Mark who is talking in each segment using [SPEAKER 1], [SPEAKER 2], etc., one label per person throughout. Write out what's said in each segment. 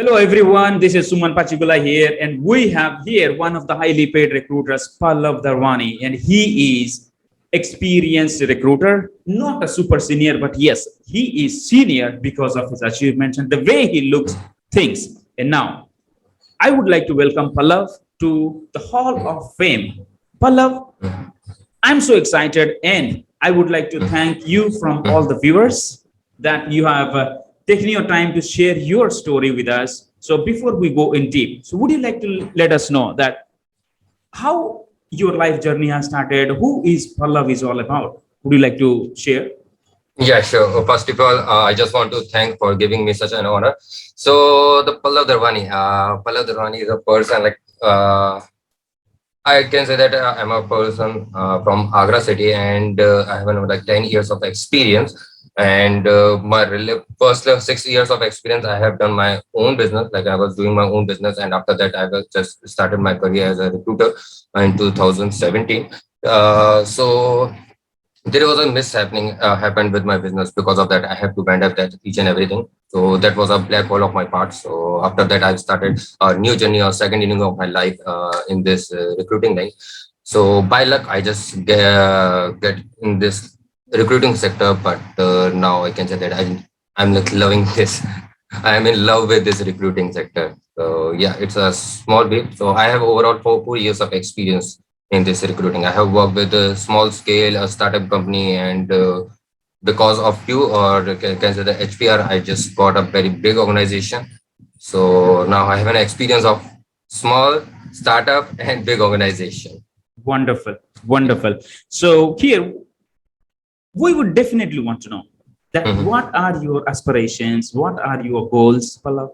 [SPEAKER 1] Hello everyone, this is Suman Pachikula here, and we have here one of the highly paid recruiters, Pallav Dharwani, and he is experienced recruiter, not a super senior, but yes, he is senior because of his achievements and the way he looks things. And now, I would like to welcome Pallav to the Hall of Fame. Pallav, I'm so excited, and I would like to thank you from all the viewers that you have taken your time to share your story with us. So before we go in deep, so would you like to let us know that how your life journey has started? Who is Pallav is all about? Would you like to share?
[SPEAKER 2] Yeah, sure. First of all, I just want to thank for giving me such an honor. So the Pallav Darwani is a person I can say that I'm a person from Agra city, and I have like 10 years of experience. And first 6 years of experience, I have done my own business. Like I was doing my own business, and after that, I was just started my career as a recruiter in 2017. So there was a happened with my business. Because of that, I have to bend up that each and everything. So that was a black hole of my part. So after that, I started a new journey or second inning of my life in this recruiting line. So by luck, I just get in this recruiting sector. But now I can say that I'm like loving this. I am in love with this recruiting sector. So yeah, it's a small bit. So I have overall 4 years of experience in this recruiting. I have worked with a small scale, a startup company, and because of you or can say the HPR, I just got a very big organization. So now I have an experience of small startup and big organization.
[SPEAKER 1] Wonderful, wonderful. So here we would definitely want to know that
[SPEAKER 2] Mhm.
[SPEAKER 1] what are your aspirations, what are your goals, Pallav,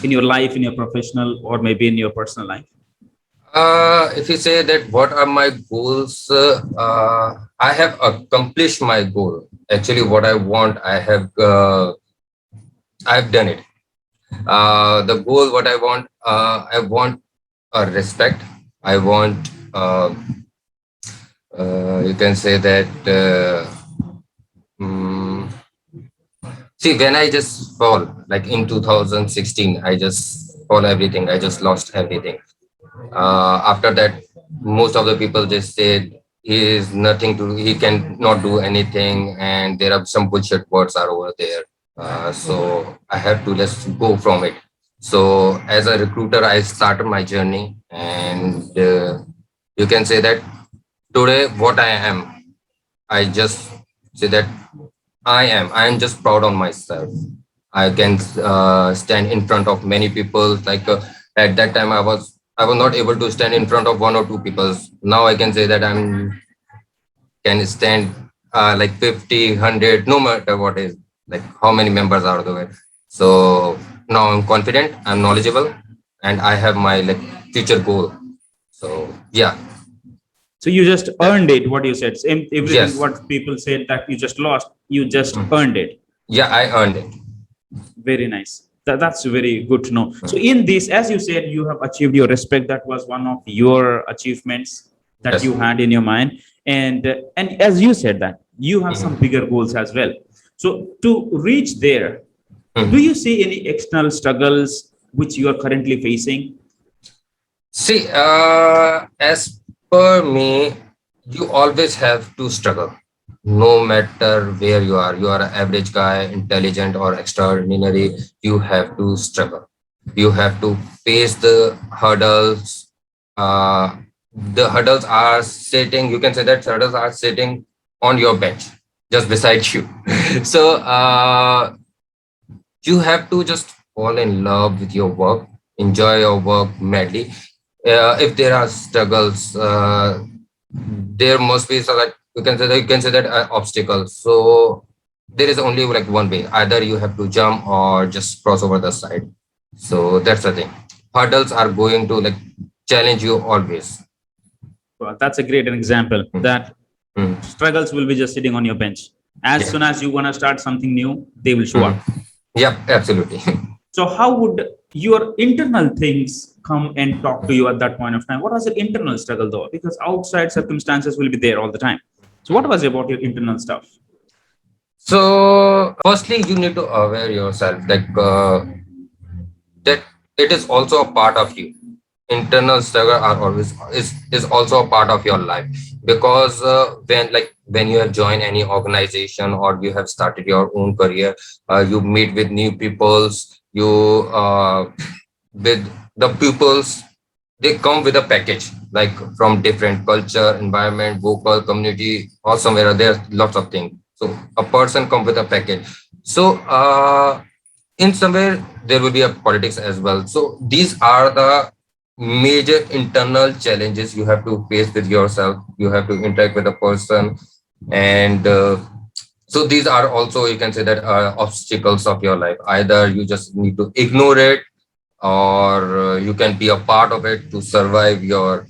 [SPEAKER 1] in your life, in your professional, or maybe in your personal life?
[SPEAKER 2] If you say that what are my goals, I have accomplished my goal. Actually, what I want, I've done it. The goal, what I want respect. I want, you can say that, mm, see, when I just fall, like in 2016, I just fall everything. I just lost everything. After that, most of the people just said he can not do anything, and there are some bullshit words are over there. So I have to just go from it. So as a recruiter, I started my journey, and you can say that today what I am, I just say that I am just proud on myself. I can stand in front of many people. At that time, I was not able to stand in front of one or two people. Now I can say that I'm can stand like 50, 100, no matter what is like how many members are there. So now I'm confident, I'm knowledgeable, and I have my like future goal. So yeah,
[SPEAKER 1] So you just
[SPEAKER 2] that
[SPEAKER 1] earned it, what you said. Same, everything
[SPEAKER 2] yes.
[SPEAKER 1] what people said that you just lost, you just
[SPEAKER 2] Mm.
[SPEAKER 1] earned it.
[SPEAKER 2] Yeah, I earned it.
[SPEAKER 1] Very nice. That's very good to know. So
[SPEAKER 2] Mm.
[SPEAKER 1] in this, as you said, you have achieved your respect. That was one of your achievements that
[SPEAKER 2] Yes.
[SPEAKER 1] you had in your mind. And as you said that you have some
[SPEAKER 2] Mhm.
[SPEAKER 1] bigger goals as well. So to reach there, do you
[SPEAKER 2] Mhm.
[SPEAKER 1] see any external struggles which you are currently facing?
[SPEAKER 2] See, as per me, you always have to struggle. No matter where you are an average guy, intelligent or extraordinary, you have to struggle. You have to face the hurdles. The hurdles are sitting, you can say that hurdles are sitting on your bench, just beside you. So you have to just fall in love with your work, enjoy your work madly. If there are struggles, there must be so that you can say that obstacles. So there is only like one way: either you have to jump or just cross over the side. So that's the thing. Hurdles are going to like challenge you always.
[SPEAKER 1] Well, that's a great example
[SPEAKER 2] Mm,
[SPEAKER 1] that
[SPEAKER 2] mm,
[SPEAKER 1] struggles will be just sitting on your bench. As
[SPEAKER 2] yeah.
[SPEAKER 1] soon as you want to start something new, they will show
[SPEAKER 2] Mm,
[SPEAKER 1] up.
[SPEAKER 2] yep, absolutely.
[SPEAKER 1] So how would your internal things come and talk to you at that point of time? What was your internal struggle though? Because outside circumstances will be there all the time. So what was about your internal stuff?
[SPEAKER 2] So firstly, you need to aware yourself. that it is also a part of you. Internal struggle are always is also a part of your life, because when you have joined any organization or you have started your own career, you meet with new peoples, you with the pupils, they come with a package, like from different culture, environment, vocal community, or somewhere there's lots of things. So a person come with a package. So in somewhere there will be a politics as well. So these are the major internal challenges you have to face with yourself. You have to interact with a person, and so these are also, you can say that, obstacles of your life. Either you just need to ignore it, or you can be a part of it to survive your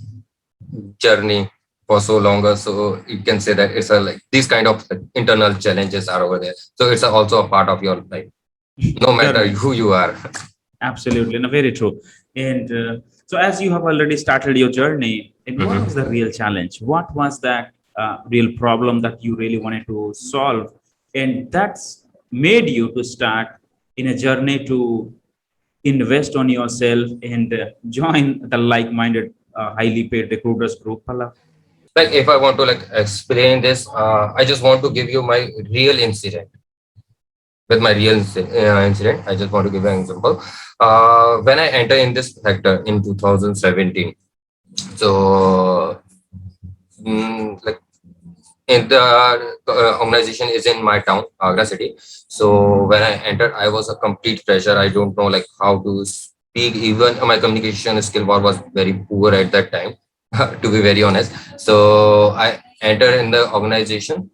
[SPEAKER 2] journey for so longer. So you can say that it's a, like, these kind of internal challenges are over there, so it's also a part of your life, no matter
[SPEAKER 1] Journey.
[SPEAKER 2] who you are.
[SPEAKER 1] Absolutely, no, very true. And so, as you have already started your journey, and what was the
[SPEAKER 2] Mhm.
[SPEAKER 1] real challenge? What was that real problem that you really wanted to solve, and that's made you to start in a journey to invest on yourself and join the like-minded, highly paid recruiters group, Pallab?
[SPEAKER 2] Like, if I want to like explain this, I just want to give you my real incident. With my real incident, I just want to give you an example. When I entered in this sector in 2017, so like, in the organization is in my town, Agra city. So when I entered, I was a complete fresher. I don't know like how to speak. Even my communication skill was very poor at that time, to be very honest. So I entered in the organization.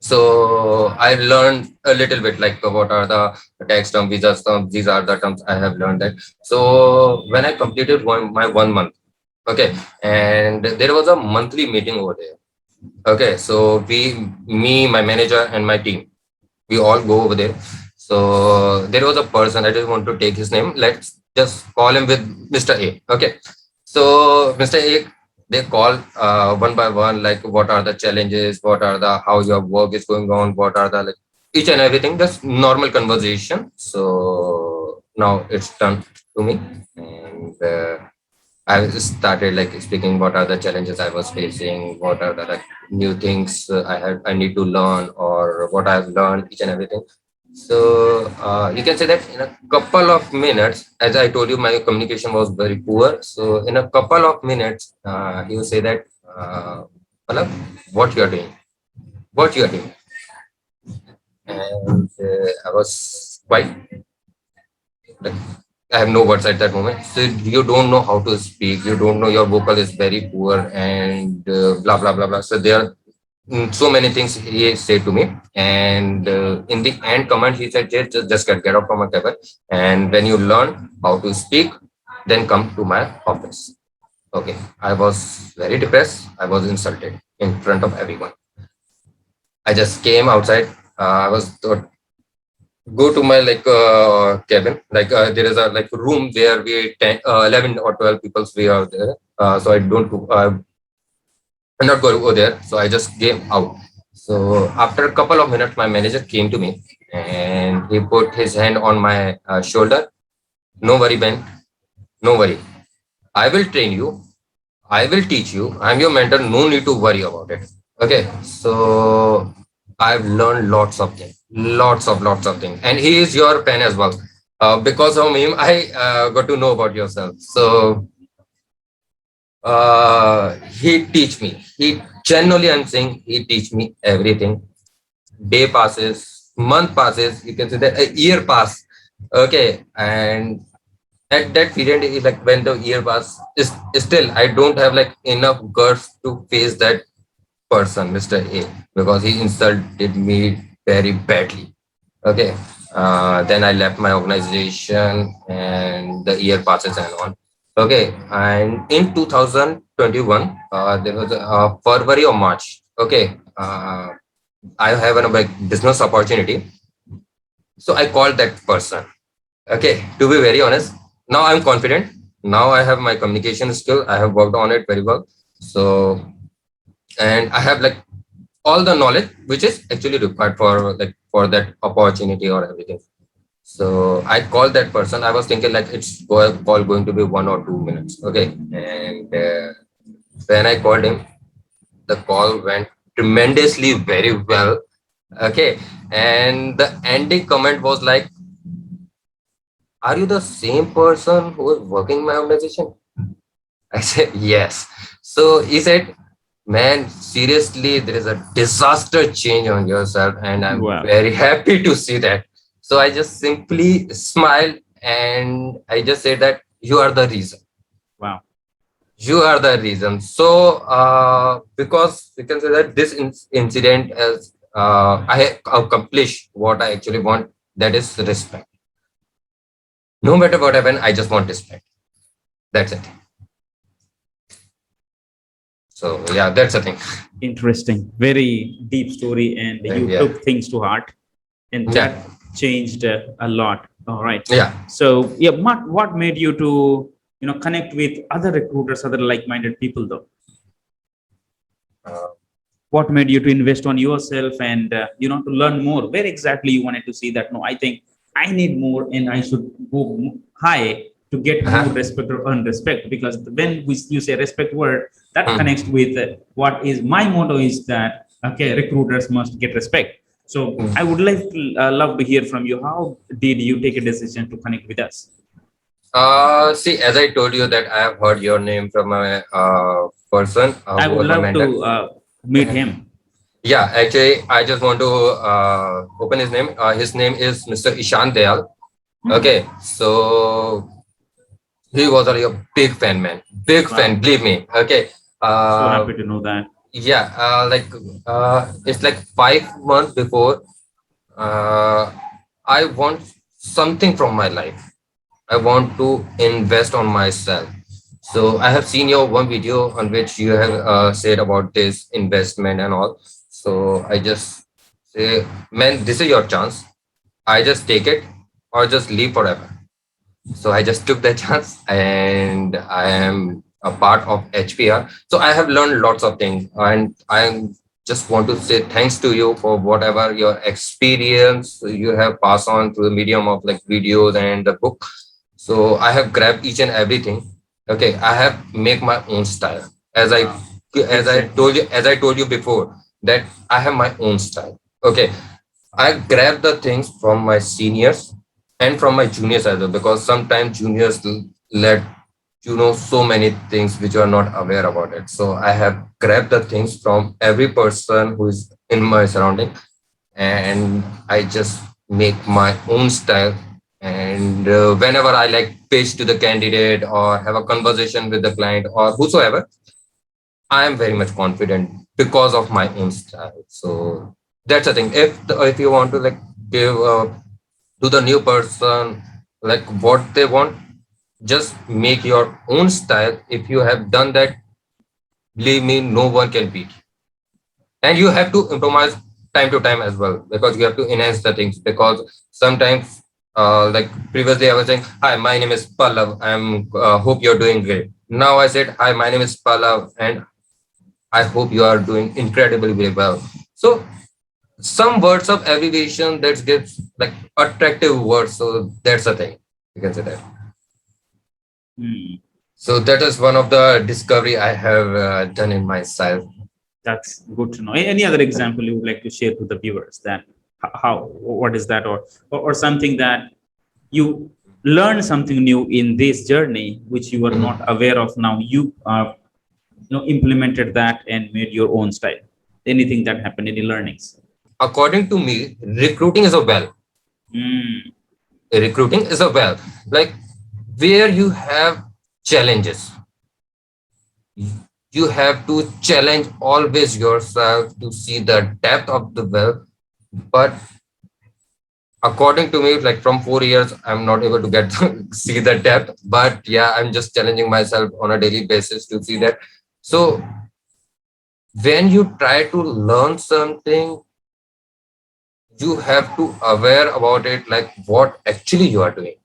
[SPEAKER 2] So I learned a little bit like what are the tax terms, visa terms. These are the terms I have learned that. So when I completed my 1 month, okay, and there was a monthly meeting over there. Okay, so me, my manager, and my team, we all go over there. So there was a person. I just want to take his name. Let's just call him with Mr. A. Okay, so Mr. A, they call one by one, like what are the challenges, what are the how your work is going on, what are the like each and everything. Just normal conversation. So now it's done to me, and I started like speaking what are the challenges I was facing, what are the like new things I need to learn, or what I've learned, each and everything. So you can say that in a couple of minutes, as I told you, my communication was very poor. So in a couple of minutes, he will say that, Palak, what you are doing, what you are doing, and I was quite like, I have no words at that moment. So you don't know how to speak. You don't know, your vocal is very poor, and blah blah blah blah. So there are so many things he said to me, and in the end command he said, just get out from my table, and when you learn how to speak, then come to my office. Okay, I was very depressed. I was insulted in front of everyone. I just came outside. I was go to my like cabin, like there is a like room where we 10, 11 or 12 people we are there, so I don't I'm not going over there, so I just came out. So after a couple of minutes my manager came to me, and he put his hand on my shoulder. No worry, Ben, no worry, I will train you, I will teach you, I'm your mentor, no need to worry about it. Okay, so I've learned lots of things, and he is your pen as well. Because of him, I got to know about yourself. So he teach me. He genuinely, I'm saying, he teach me everything. Day passes, month passes. You can say that a year pass. Okay, and at that period, like when the year pass, is still I don't have like enough guts to face that person, Mr. A, because he insulted me very badly. Okay. Then I left my organization, and the year passes and on. Okay. And in 2021, there was a February or March. Okay. I have a like, business opportunity. So I called that person. Okay. To be very honest, now I'm confident. Now I have my communication skill. I have worked on it very well. So, and I have like all the knowledge which is actually required for like for that opportunity or everything. So I called that person. I was thinking like call going to be 1 or 2 minutes. Okay. And when I called him, the call went tremendously very well. Okay. And the ending comment was like, are you the same person who is working in my organization? I said, yes. So he said, man, seriously, there is a disaster change on yourself, and I'm
[SPEAKER 1] Wow.
[SPEAKER 2] very happy to see that. So I just simply smiled and I just said that you are the reason.
[SPEAKER 1] Wow.
[SPEAKER 2] You are the reason. So, because we can say that this incident has, I have accomplished what I actually want, that is respect. No matter what happens, I just want respect. That's it. So, yeah, that's the thing.
[SPEAKER 1] Interesting. Very deep story, and you
[SPEAKER 2] Yeah.
[SPEAKER 1] took things to heart, and
[SPEAKER 2] Yeah.
[SPEAKER 1] that changed a lot. All right.
[SPEAKER 2] Yeah.
[SPEAKER 1] So, yeah, what made you to connect with other recruiters, other like-minded people, though?
[SPEAKER 2] Uh,
[SPEAKER 1] What made you to invest on yourself and to learn more? Where exactly you wanted to see that? No, I think I need more, and I should go high to get more
[SPEAKER 2] uh-huh.
[SPEAKER 1] respect or earn respect. Because when you say respect word, that
[SPEAKER 2] Hmm.
[SPEAKER 1] connects with what is my motto is that okay, recruiters must get respect. So
[SPEAKER 2] Hmm.
[SPEAKER 1] I would like to love to hear from you. How did you take a decision to connect with us?
[SPEAKER 2] See, as I told you that I have heard your name from a person
[SPEAKER 1] I
[SPEAKER 2] who
[SPEAKER 1] would
[SPEAKER 2] was my
[SPEAKER 1] love
[SPEAKER 2] mentor.
[SPEAKER 1] to meet him.
[SPEAKER 2] Yeah, actually, I just want to open his name. His name is Mr. Ishan Dayal.
[SPEAKER 1] Hmm.
[SPEAKER 2] Okay, so he was a real big fan, man. Big fan,
[SPEAKER 1] Wow,
[SPEAKER 2] believe me. Okay,
[SPEAKER 1] so
[SPEAKER 2] uh,
[SPEAKER 1] happy to know that.
[SPEAKER 2] yeah, it's like 5 months before. Uh, I want something from my life. I want to invest on myself. So I have seen your one video on which you have said about this investment and all. So I just say, man, this is your chance. I just take it or just leave forever. So I just took the chance and I am a part of HPR. So I have learned lots of things and I just want to say thanks to you for whatever your experience you have passed on through the medium of like videos and the book. So I have grabbed each and everything. Okay, I have make my own style. As I
[SPEAKER 1] Wow,
[SPEAKER 2] as I
[SPEAKER 1] exactly.
[SPEAKER 2] told you as I told you before that I have my own style. Okay, I grab the things from my seniors and from my juniors as well because sometimes juniors let you know so many things which you are not aware about it. So I have grabbed the things from every person who is in my surrounding and I just make my own style. And whenever I like pitch to the candidate or have a conversation with the client or whosoever, I am very much confident because of my own style. So that's the thing. If you want to like give to the new person like what they want, just make your own style. If you have done that, believe me, no one can beat you. And you have to improvise time to time as well because you have to enhance the things because sometimes like previously I was saying, hi, my name is Pallav. I'm hope you're doing great. Now I said, hi, my name is Pallav and I hope you are doing incredibly very well. So some words of abbreviation that gives like attractive words. So that's the thing. You can say that.
[SPEAKER 1] Hmm.
[SPEAKER 2] So that is one of the discovery I have done in myself.
[SPEAKER 1] That's good to know. Any other example you would like to share to the viewers that how what is that or something that you learn something new in this journey which you were
[SPEAKER 2] Mhm.
[SPEAKER 1] not aware of now you implemented that and made your own style. Anything that happened, any learnings?
[SPEAKER 2] According to me, recruiting is a well.
[SPEAKER 1] Mm,
[SPEAKER 2] Recruiting is a well. Like where you have challenges, you have to challenge always yourself to see the depth of the well. But according to me, like from 4 years, I'm not able to get to see the depth. But yeah, I'm just challenging myself on a daily basis to see that. So when you try to learn something, you have to aware about it, like what actually you are doing.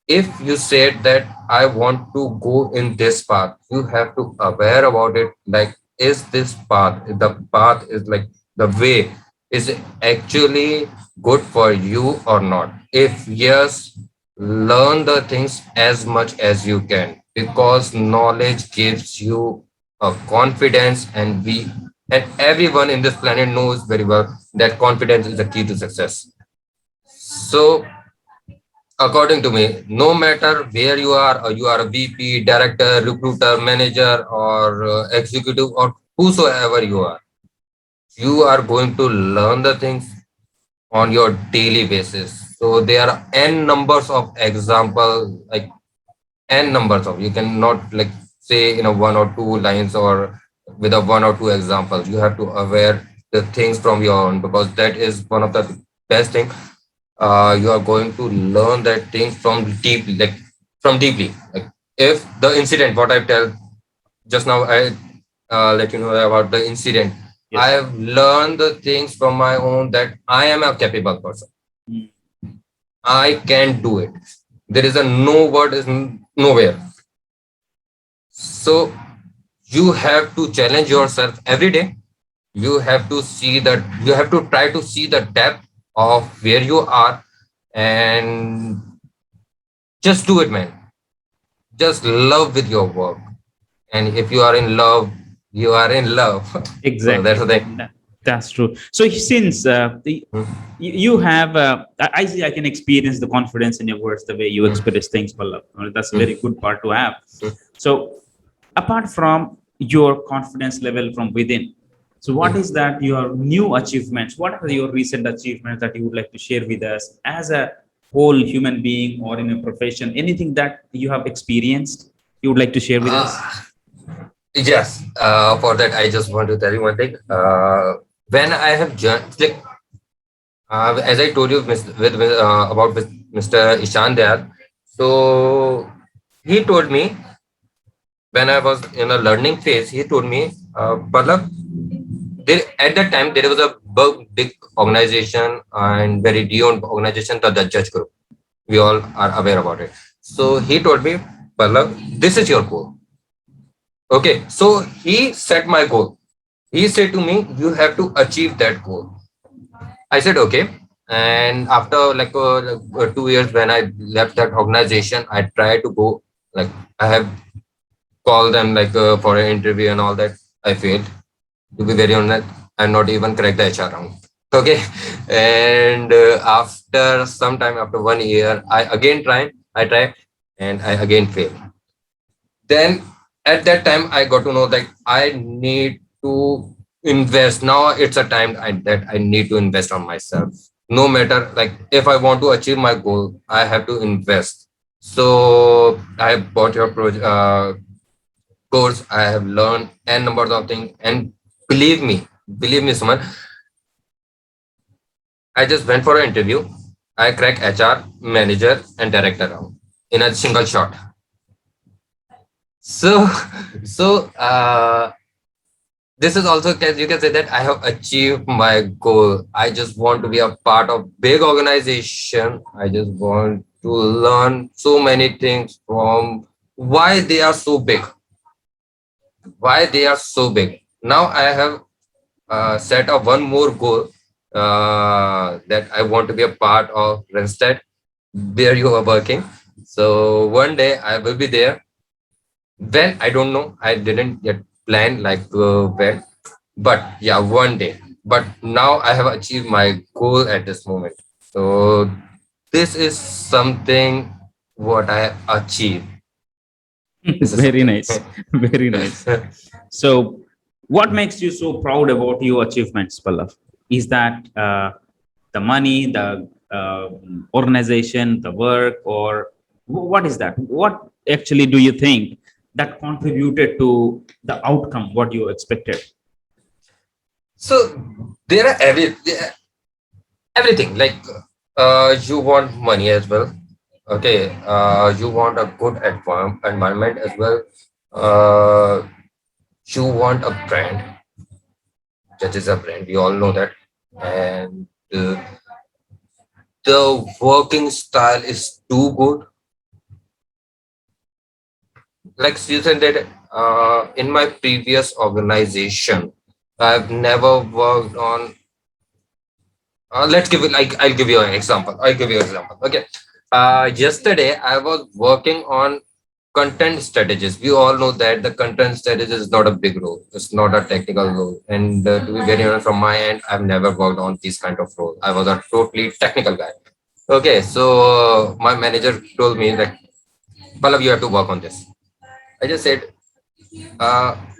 [SPEAKER 2] If you said that I want to go in this path, you have to aware about it. Like, is this path, the path is like the way. is actually good for you or not. If yes, learn the things as much as you can, because knowledge gives you a confidence, and everyone in this planet knows very well that confidence is the key to success. So according to me, no matter where you are, or you are a VP, director, recruiter, manager, or executive, or whosoever you are going to learn the things on your daily basis. So there are n numbers of example, like n numbers of, you cannot like say in a one or two lines or with a one or two examples. You have to aware the things from your own, because that is one of the best thing. You are going to learn that thing from deeply, like from deeply. Like if the incident, what I tell just now, I let you know about the incident. I
[SPEAKER 1] Yes.
[SPEAKER 2] have learned the things from my own that I am a capable person.
[SPEAKER 1] Mm.
[SPEAKER 2] I can do it. There is a no word is nowhere. So you have to challenge yourself every day. You have to see that, you have to try to see the depth of where you are, and just do it, man. Just love with your work. And if you are in love, you are in love. So that's
[SPEAKER 1] Exactly.
[SPEAKER 2] the thing.
[SPEAKER 1] That's true. So since you have, I see, I can experience the confidence in your words, the way you
[SPEAKER 2] Mm,
[SPEAKER 1] express things, Pallab. That's a
[SPEAKER 2] mm,
[SPEAKER 1] very good part to have.
[SPEAKER 2] mm,
[SPEAKER 1] So apart from your confidence level from within, so what is
[SPEAKER 2] mm.
[SPEAKER 1] that your new achievements? What are your recent achievements that you would like to share with us as a whole human being or in a profession? Anything that you have experienced you would like to share with us?
[SPEAKER 2] Ah, yes. For that, I just want to tell you one thing. When I have joined, like, as I told you about Mr. Ishan there, so he told me when I was in a learning phase, he told me, Pallab, there at that time there was a big organization and very renowned organization, the Judge Group. We all are aware about it. So he told me, Pallab, this is your goal. Okay, so he set my goal. He said to me, you have to achieve that goal. I said, okay. And after 2 years, when I left that organization, I tried to go, like, I have called them for an interview and all that. I failed. To be very honest, and not even crack the HR round. Okay. And after some time, after 1 year, I tried, and I again failed. Then at that time, I got to know that I need to invest. Now it's a time that I need to invest on myself. No matter, like, if I want to achieve my goal, I have to invest. So I bought your course. I have learned n numbers of things, and believe me, Suman, I just went for an interview. I cracked HR, manager, and director round in a single shot. So, so this is also, you can say that I have achieved my goal. I just want to be a part of big organization. I just want to learn so many things from why they are so big, why they are so big. Now I have set up one more goal, that I want to be a part of Randstad, where you are working. So one day I will be there. When, I don't know. I didn't yet plan when, but yeah, one day. But now I have achieved my goal at this moment. So this is something what I have achieved. This is
[SPEAKER 1] Very
[SPEAKER 2] something.
[SPEAKER 1] nice. Very nice. So, what makes you so proud about your achievements, Pallav? Is that the money, the organization, the work, or what is that? What actually do you think that contributed to the outcome what you expected?
[SPEAKER 2] So there are everything, like, you want money as well. Okay, you want a good environment as well. uh, you want a brand. That is a brand, we all know that. And the working style is too good. Like you said that, in my previous organization, I've never worked on Let's give it like I'll give you an example. I'll give you an example. Okay. Yesterday I was working on content strategies. We all know that the content strategy is not a big role. It's not a technical role. And to be very honest, from my end, I've never worked on this kind of role. I was a totally technical guy. Okay, so my manager told me that, Pallav, you have to work on this. I just said,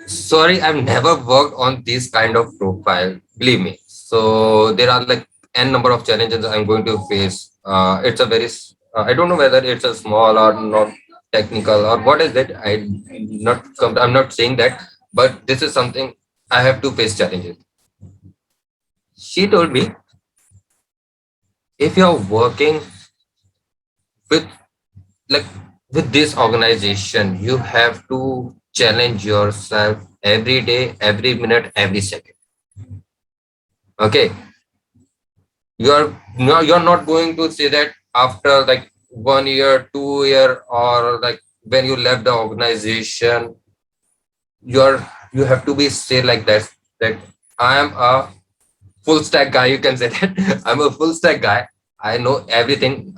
[SPEAKER 2] sorry, I've never worked on this kind of profile. Believe me. So there are like n number of challenges I'm going to face. It's a I don't know whether it's a small or not technical or what is it. I'm not saying that, but this is something I have to face challenges. She told me, if you're working with like with this organization, you have to challenge yourself every day, every minute, every second. Okay, you're not going to say that after like 1 year, 2 year, or like when you left the organization, you're you have to be say like that I am a full stack guy. You can say that I'm a full stack guy. I know everything,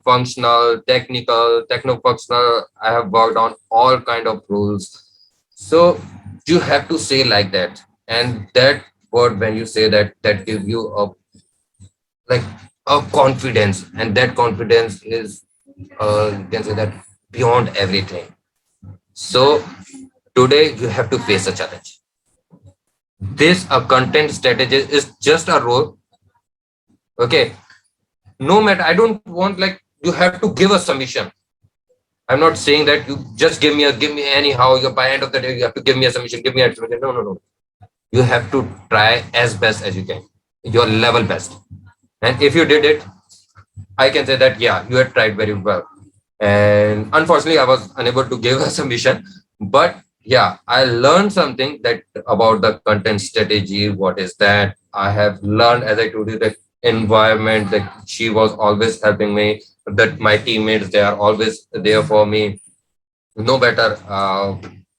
[SPEAKER 2] functional, technical, techno functional. I have worked on all kind of roles. So you have to say like that, and that word when you say that, that give you a like a confidence, and that confidence is you can say that beyond everything. So today you have to face a challenge. This a content strategy is just a role. Okay, no matter, I don't want like you have to give a submission. I'm not saying that you just give me anyhow. You by end of the day you have to give me a submission, give me a submission. No, no, no. You have to try as best as you can, your level best. And if you did it, I can say that yeah, you had tried very well. And unfortunately, I was unable to give a submission. But yeah, I learned something that about the content strategy. What is that? I have learned, as I told you, the environment that she was always helping me. That my teammates, they are always there for me. No matter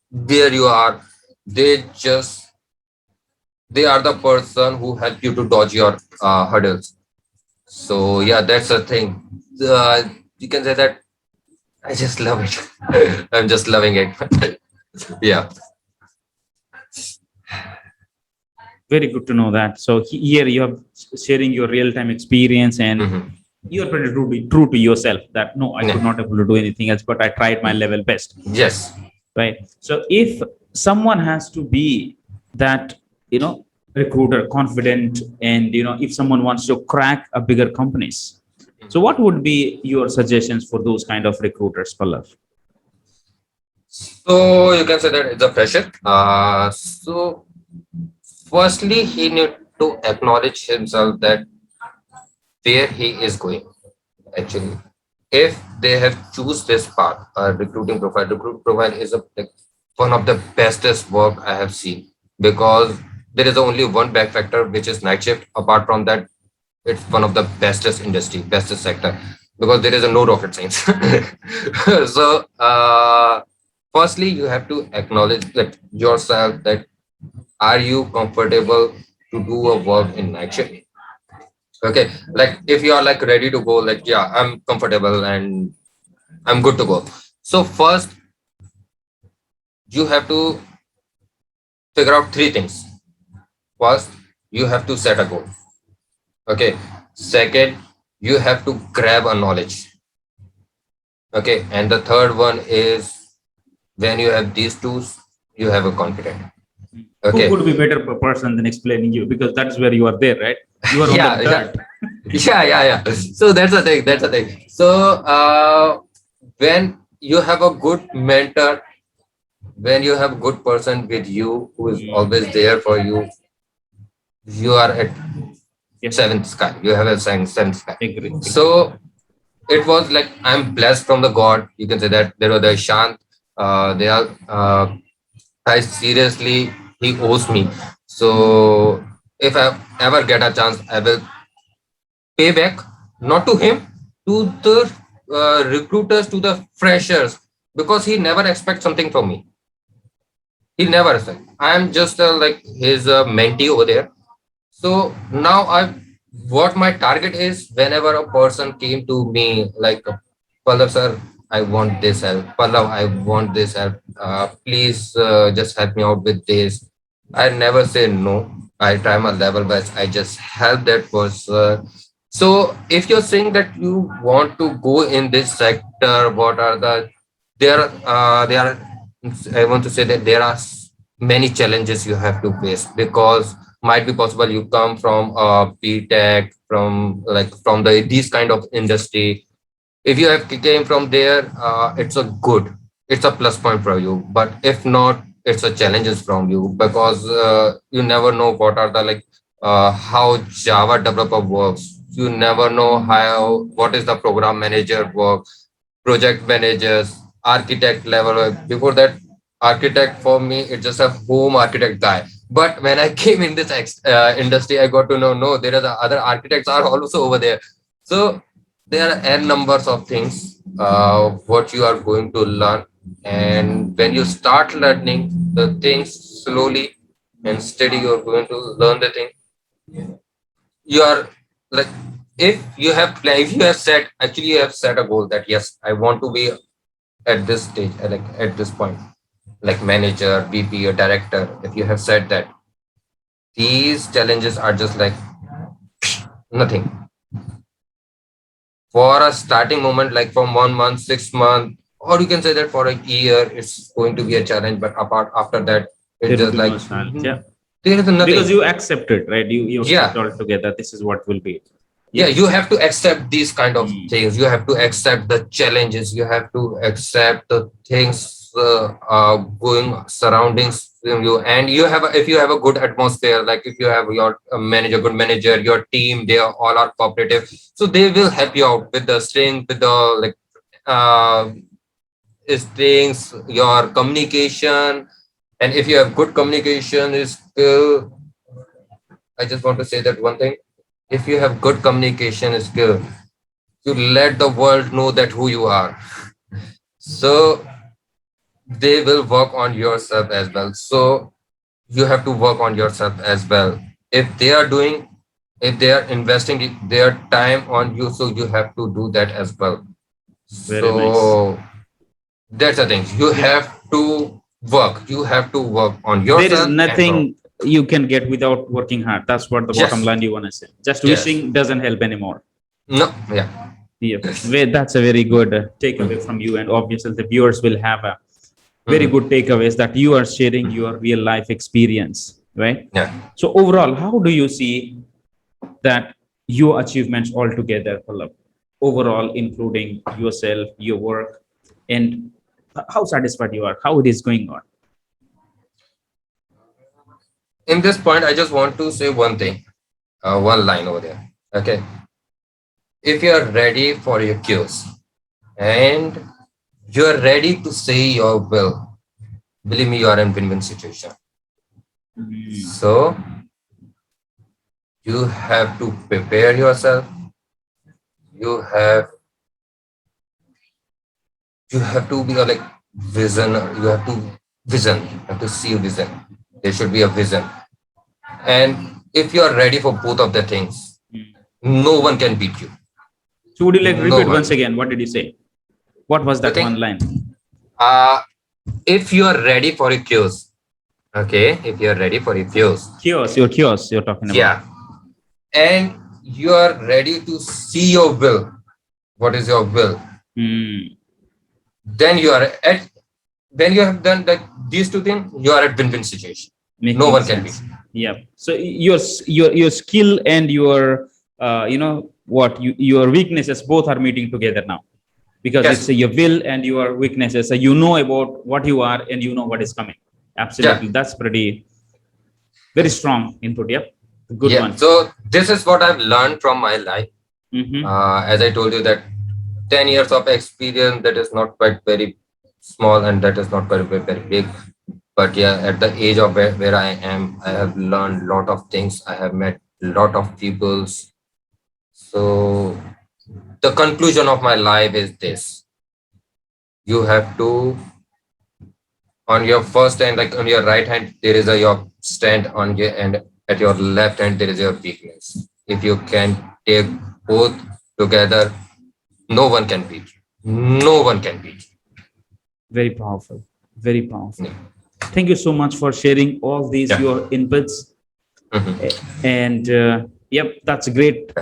[SPEAKER 2] where you are, they just they are the person who help you to dodge your hurdles. So yeah, that's the thing. You can say that I just love it. I'm just loving it. Yeah.
[SPEAKER 1] Very good to know that. So here you are sharing your real time experience, and
[SPEAKER 2] Mhm.
[SPEAKER 1] you are pretty true to yourself that no, I could
[SPEAKER 2] Yeah.
[SPEAKER 1] not able to do anything else, but I tried my level best.
[SPEAKER 2] Yes.
[SPEAKER 1] Right. So if someone has to be that, recruiter confident, and if someone wants to crack a bigger companies, so what would be your suggestions for those kind of recruiters, Pallav?
[SPEAKER 2] So you can say that it's a fresher. So firstly, he need to acknowledge himself that where he is going. Actually, if they have choose this path, recruit profile is like one of the bestest work I have seen, because there is only one back factor, which is night shift. Apart from that, it's one of the bestest industry, bestest sector, because there is a no rocket science. So firstly, you have to acknowledge that yourself, that are you comfortable to do a work in night shift. Okay, like if you are like ready to go, like yeah, I'm comfortable and I'm good to go. So first, you have to figure out three things. First, you have to set a goal. Okay. Second, you have to grab a knowledge. Okay. And the third one is, when you have these two, you have a confidence.
[SPEAKER 1] Who
[SPEAKER 2] Okay.
[SPEAKER 1] could be better person than explaining you, because that's where you are there, right? You are on the
[SPEAKER 2] Yeah, yeah,
[SPEAKER 1] dirt.
[SPEAKER 2] yeah. So that's the thing. That's the thing. So when you have a good mentor, when you have a good person with you who is always there for you, you are at
[SPEAKER 1] Yes,
[SPEAKER 2] seventh sky. You have a seventh sky.
[SPEAKER 1] agree.
[SPEAKER 2] So it was like I'm blessed from the God. You can say that there was the Shant. They are. I seriously, he owes me. So if I ever get a chance, I will pay back, not to him, to the recruiters, to the freshers, because he never expects something from me. He never expect. I am just like his mentee over there. So now what my target is, whenever a person came to me like, Pallav sir, I want this help. Pallav, I want this help. Please just help me out with this. I never say no. I try my level best. I just help that person. So if you're saying that you want to go in this sector, what are there are I want to say that there are many challenges you have to face, because might be possible you come from Tech, from like from the these kind of industry. If you have came from there, it's a plus point for you. But if not, it's a challenges from you, because you never know what are the like how Java developer works. You never know how what is the program manager work, project managers, architect level. Before that, architect for me, it's just a home architect guy. But when I came in this industry, I got to know, no, there are the other architects are also over there. So there are n numbers of things what you are going to learn, and when you start learning the things slowly and steady, you're going to learn the thing. You are like, if you have set, actually you have set a goal that yes, I want to be at this stage, like at this point, like manager, VP, or director. If you have said that, these challenges are just like nothing for a starting moment, like from 1 month, 6 months, or you can say that for a year, it's going to be a challenge. But apart after that, it's
[SPEAKER 1] There will
[SPEAKER 2] just
[SPEAKER 1] be no
[SPEAKER 2] like
[SPEAKER 1] challenge. Yeah.
[SPEAKER 2] there is
[SPEAKER 1] Because
[SPEAKER 2] nothing.
[SPEAKER 1] you accept it, right? You accept
[SPEAKER 2] Yeah,
[SPEAKER 1] altogether. This is what will be.
[SPEAKER 2] yeah.
[SPEAKER 1] Yeah.
[SPEAKER 2] You have to accept these kind of
[SPEAKER 1] Mm.
[SPEAKER 2] things. You have to accept the challenges. You have to accept the things going surroundings you, and you have if you have a good atmosphere, like if you have your manager, good manager, your team, they are all are cooperative, so they will help you out with the strength, with the like uh, things, your communication. And if you have good communication skill, I just want to say that one thing. If you have good communication skill, you let the world know that who you are. So they will work on yourself as well. So you have to work on yourself as well. If they are doing, if they are investing their time on you, so you have to do that as well.
[SPEAKER 1] Very nice.
[SPEAKER 2] So that's the thing. You
[SPEAKER 1] Yeah.
[SPEAKER 2] have to work. You have to work on
[SPEAKER 1] There is
[SPEAKER 2] yourself and from.
[SPEAKER 1] nothing you can get without working hard. That's what the bottom
[SPEAKER 2] Yes.
[SPEAKER 1] line you want to say. Just
[SPEAKER 2] Yes.
[SPEAKER 1] wishing doesn't help anymore.
[SPEAKER 2] No. Yeah.
[SPEAKER 1] Yeah. That's a very good takeaway from you. And obviously, the viewers will have a very good
[SPEAKER 2] Mhm.
[SPEAKER 1] takeaways that you are sharing your real life experience, right?
[SPEAKER 2] Yeah.
[SPEAKER 1] So, overall, how do you see that your achievements altogether, Pallab? Overall, including yourself, your work, and how satisfied you are, how it is going on?
[SPEAKER 2] In this point, I just want to say one thing, one line over there. Okay. If you are ready for your cues and you are ready to say your will, believe me, you are in win-win situation.
[SPEAKER 1] Mm.
[SPEAKER 2] So you have to prepare yourself. You have you have to be a like vision. You have to vision. You have to see a vision. There should be a vision. And if you are ready for both of the things,
[SPEAKER 1] Mm.
[SPEAKER 2] no one can beat you.
[SPEAKER 1] So, would you like
[SPEAKER 2] No
[SPEAKER 1] repeat once
[SPEAKER 2] one.
[SPEAKER 1] again? What did you say? What was
[SPEAKER 2] The
[SPEAKER 1] that
[SPEAKER 2] thing,
[SPEAKER 1] one line?
[SPEAKER 2] uh, if you are ready for a cues, okay, if you are ready for a cues,
[SPEAKER 1] Chaos you're talking about.
[SPEAKER 2] yeah, and you are ready to see your will, what is your will,
[SPEAKER 1] Mm.
[SPEAKER 2] then you are at, when you have done like these two things, you are at win-win situation. No
[SPEAKER 1] Making
[SPEAKER 2] one can beat.
[SPEAKER 1] sense. Yeah. So your skill and your what your weaknesses both are meeting together now, because it's
[SPEAKER 2] Yes,
[SPEAKER 1] your will and your weaknesses. So you know about what you are and you know what is coming.
[SPEAKER 2] yeah,
[SPEAKER 1] Absolutely, that's pretty very strong input. Yep, good
[SPEAKER 2] yeah.
[SPEAKER 1] one.
[SPEAKER 2] So this is what I've learned from my life.
[SPEAKER 1] Mm-hmm.
[SPEAKER 2] As I told you that 10 years of experience, that is not quite very small, and that is not very big. But yeah, at the age of where I am, I have learned a lot of things. I have met a lot of peoples. So the conclusion of my life is this: you have to, on your first hand, like on your right hand, there is a your stand on your, and at your left hand there is your weakness. If you can take both together, no one can beat you. No one can beat you.
[SPEAKER 1] Very powerful. Very powerful.
[SPEAKER 2] Yeah.
[SPEAKER 1] Thank you so much for sharing all these
[SPEAKER 2] Yeah.
[SPEAKER 1] your inputs.
[SPEAKER 2] Mhm.
[SPEAKER 1] And yep, that's a great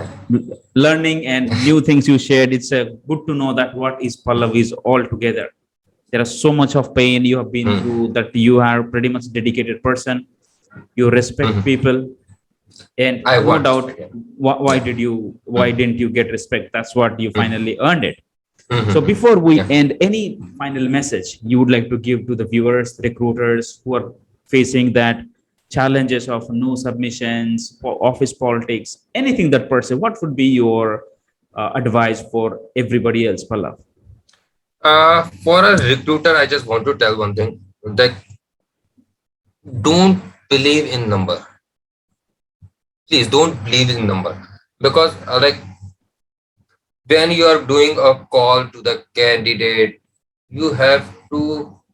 [SPEAKER 1] learning and new things you shared. It's good to know that what is Pallavi is all together. There are so much of pain you have been
[SPEAKER 2] Mhm.
[SPEAKER 1] through, that you are pretty much dedicated person. You respect
[SPEAKER 2] Mhm.
[SPEAKER 1] people, and
[SPEAKER 2] I
[SPEAKER 1] no
[SPEAKER 2] want.
[SPEAKER 1] doubt,
[SPEAKER 2] Yeah.
[SPEAKER 1] why
[SPEAKER 2] Yeah.
[SPEAKER 1] why didn't you get respect? That's what you finally earned it.
[SPEAKER 2] Mhm.
[SPEAKER 1] So before we
[SPEAKER 2] Yeah.
[SPEAKER 1] end, any final message you would like to give to the viewers, recruiters who are facing that challenges of no submissions, office politics, anything that person, what would be your advice for everybody else, Pallav?
[SPEAKER 2] For a recruiter, I just want to tell one thing, that don't believe in number. Please don't believe in number, because when you are doing a call to the candidate, you have to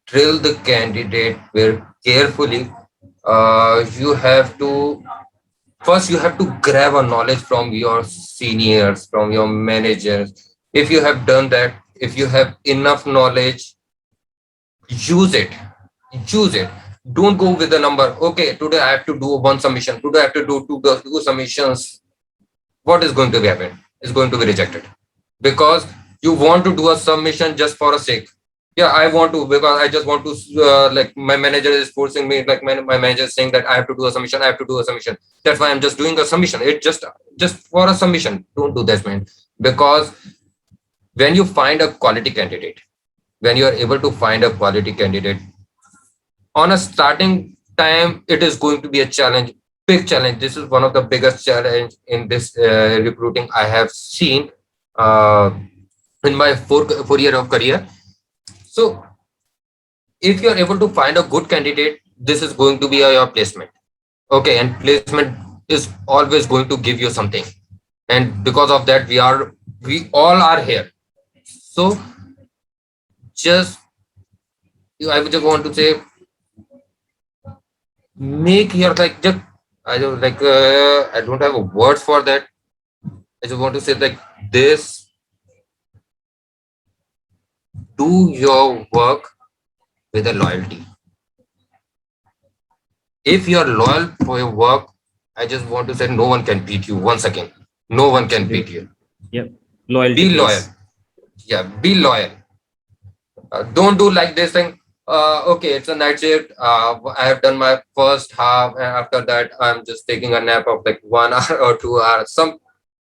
[SPEAKER 2] drill the candidate very carefully. You have to first you have to grab a knowledge from your seniors, from your managers. If you have done that, if you have enough knowledge, use it. Use it. Don't go with the number. Okay, today I have to do one submission. Today I have to do two submissions. What is going to be happen? It's going to be rejected, because you want to do a submission just for a sake. Yeah, I want to, because I just want to, like my manager is forcing me, like my manager is saying that I have to do a submission. I have to do a submission. That's why I'm just doing a submission. It just for a submission. Don't do that, man. Because when you find a quality candidate, when you are able to find a quality candidate on a starting time, it is going to be a challenge, big challenge. This is one of the biggest challenge in this recruiting I have seen uh, in my four year of career. So if you are able to find a good candidate, this is going to be your placement. Okay, and placement is always going to give you something, and because of that, we all are here. So just I would just want to say, make your like just I don't I don't have a words for that. I just want to say like this: do your work with a loyalty. If you are loyal for your work, I just want to say no one can beat you. Once again, no one can beat you.
[SPEAKER 1] Yep, loyalty
[SPEAKER 2] Be loyal.
[SPEAKER 1] pays.
[SPEAKER 2] Yeah, be loyal. Don't do like this thing. Okay, it's a night shift. I have done my first half, and after that, I'm just taking a nap of like 1 hour or 2 hours.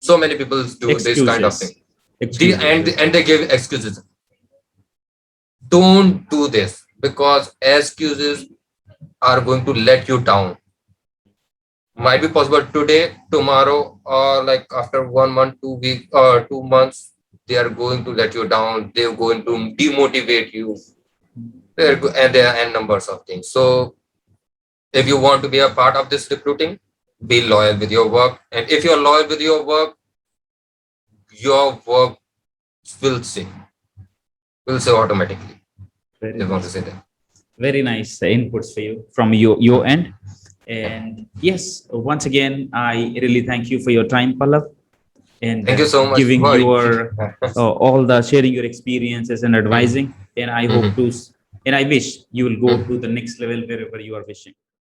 [SPEAKER 2] So many people do this kind of thing.
[SPEAKER 1] Excuses. Excuses.
[SPEAKER 2] And they give excuses. Don't do this, because excuses are going to let you down. Might be possible today, tomorrow, or like after 1 month, 2 weeks, or 2 months, they are going to let you down. They're going to demotivate you. And there are n numbers of things. So if you want to be a part of this recruiting, be loyal with your work. And if you're loyal with your work will say automatically.
[SPEAKER 1] Very
[SPEAKER 2] Just want to
[SPEAKER 1] nice.
[SPEAKER 2] say that.
[SPEAKER 1] Very nice inputs for you from your end. And yes, once again, I really thank you for your time, Pallav, and
[SPEAKER 2] Thank you so much
[SPEAKER 1] giving
[SPEAKER 2] for
[SPEAKER 1] your all the sharing your experiences and
[SPEAKER 2] Mhm.
[SPEAKER 1] advising. And I hope
[SPEAKER 2] Mhm.
[SPEAKER 1] to, and I wish you will go
[SPEAKER 2] Mhm.
[SPEAKER 1] to the next level wherever you are wishing.